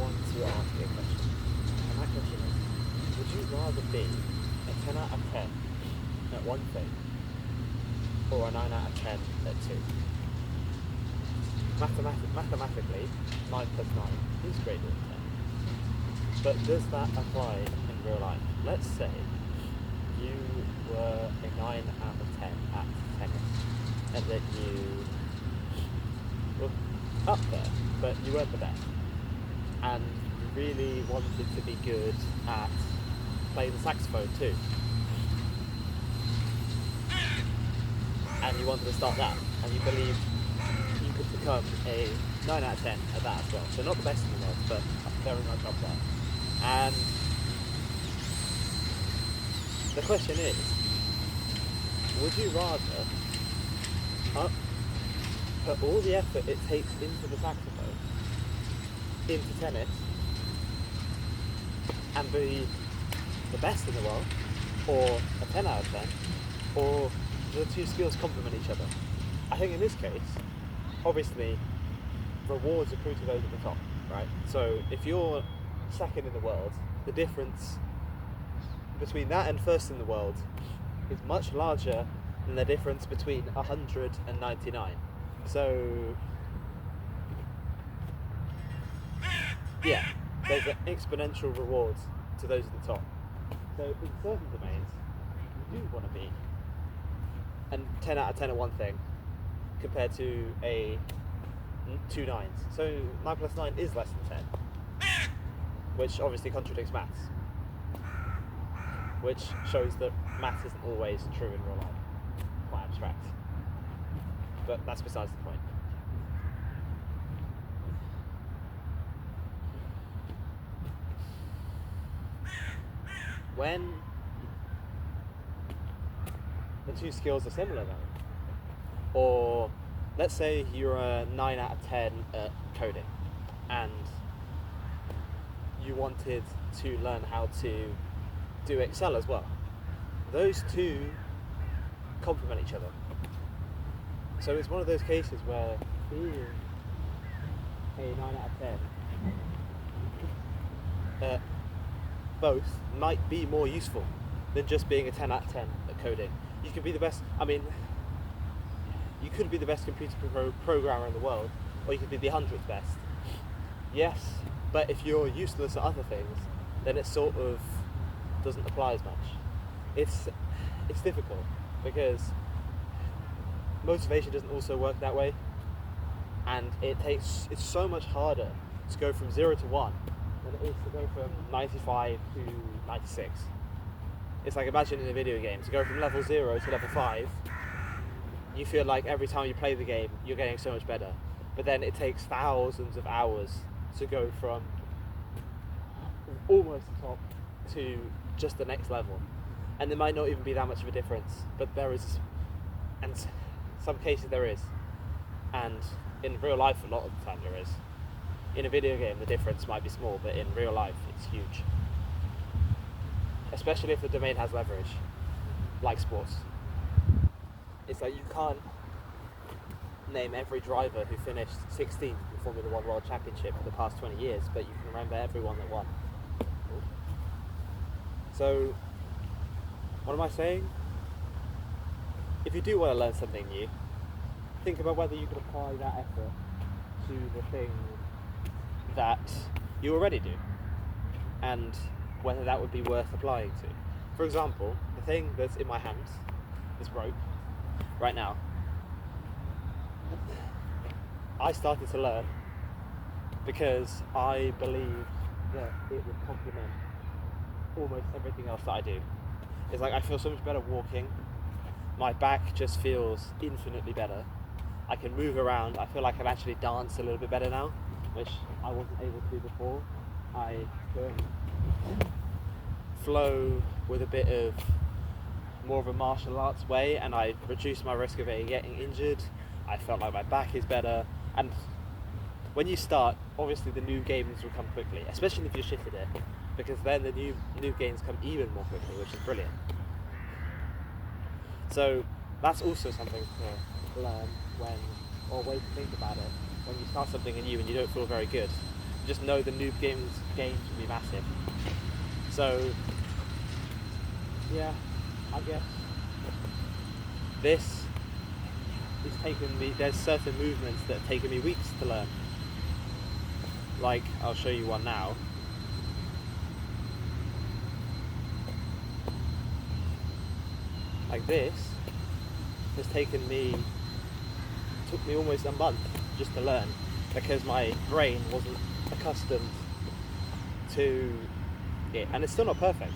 want to ask you a question. And that question is, would you rather be a 10 out of 10 at one thing, or a 9 out of 10 at two? Mathematically, 9 plus 9 is greater than 10. But does that apply in real life? Let's say you were a 9 out of 10 at tennis, and that you were up there, but you weren't the best, and you really wanted to be good at playing the saxophone too, and you wanted to start that, and you believed you could become a 9 out of 10 at that as well. So not the best in the world, but very much up there. And the question is, would you rather put all the effort it takes into the saxophone into tennis and be the best in the world, or a 10 out of 10, or the two skills complement each other? I think in this case, obviously, rewards accrue to those at the top, right? So if you're second in the world, the difference between that and first in the world is much larger than the difference between 100 and 99. So yeah, there's an exponential reward to those at the top. So in certain domains, you do want to be a 10 out of 10 at one thing compared to a 2 9s. So 9 plus 9 is less than 10, which obviously contradicts maths, which shows that maths isn't always true in real life. Quite abstract. But that's besides the point. When the two skills are similar though, or let's say you're a 9 out of 10 at coding, and you wanted to learn how to do Excel as well. Those two complement each other. So it's one of those cases where being a 9 out of 10 both might be more useful than just being a 10 out of 10 at coding. You could be the best, you could be the best computer programmer in the world, or you could be the 100th best. Yes, but if you're useless at other things, then it sort of doesn't apply as much. It's difficult because motivation doesn't also work that way, and it's so much harder to go from 0 to 1 than it is to go from 95 to 96. It's like, imagine in a video game, to go from level 0 to level 5, you feel like every time you play the game you're getting so much better, but then it takes thousands of hours to go from almost the top to just the next level, and there might not even be that much of a difference, but there is, and some cases there is, and in real life a lot of the time there is. In a video game the difference might be small, but in real life it's huge, especially if the domain has leverage, like sports. It's like you can't name every driver who finished 16th in the Formula 1 World Championship for the past 20 years, but you can remember everyone that won. So, what am I saying? If you do want to learn something new, think about whether you can apply that effort to the thing that you already do, and whether that would be worth applying to. For example, the thing that's in my hands, this rope, right now, I started to learn because I believed that it would complement almost everything else that I do. It's like I feel so much better walking, my back just feels infinitely better, I can move around, I feel like I can actually dance a little bit better now, which I wasn't able to do before. I can flow with a bit of more of a martial arts way, and I reduced my risk of getting injured. I felt like my back is better, and when you start, obviously the new gains will come quickly, especially if you shifted it, because then the new gains come even more quickly, which is brilliant. So that's also something to learn or a way to think about it when you start something new and you don't feel very good. just know the noob gains will be massive. So yeah, I guess this is taken me. There's certain movements that have taken me weeks to learn. Like, I'll show you one now. Like this has took me almost a month just to learn, because my brain wasn't accustomed to it, and it's still not perfect.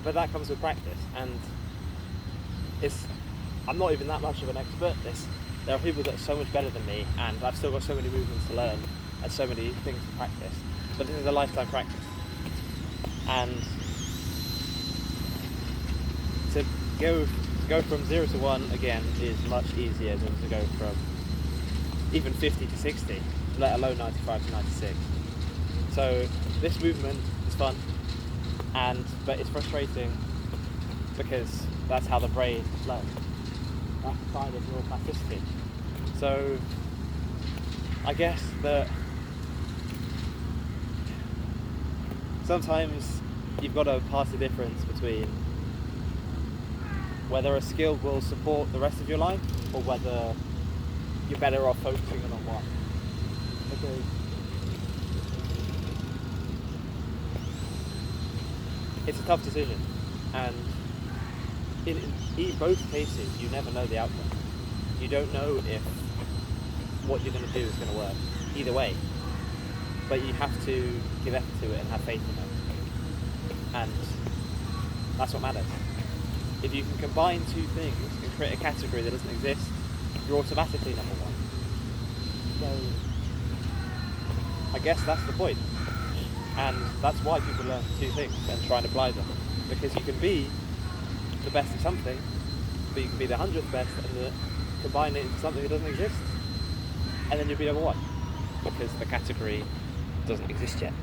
But that comes with practice, and I'm not even that much of an expert at this. There are people that are so much better than me, and I've still got so many movements to learn and so many things to practice. But this is a lifetime practice, and to go from 0 to 1 again is much easier than to go from even 50 to 60, let alone 95 to 96. So this movement is fun, but it's frustrating because that's how the brain learns. That's kind of neuroplasticity. So I guess that sometimes you've got to pass the difference between whether a skill will support the rest of your life or whether you're better off focusing on one. Because it's a tough decision, and in both cases you never know the outcome. You don't know if what you're going to do is going to work either way, but you have to give effort to it and have faith in it, and that's what matters. If you can combine two things and create a category that doesn't exist, you're automatically number one. So I guess that's the point, and that's why people learn two things and try and apply them, because you can be the best at something, but you can be the 100th best and combine it into something that doesn't exist, and then you'll be number one, because the category doesn't exist yet.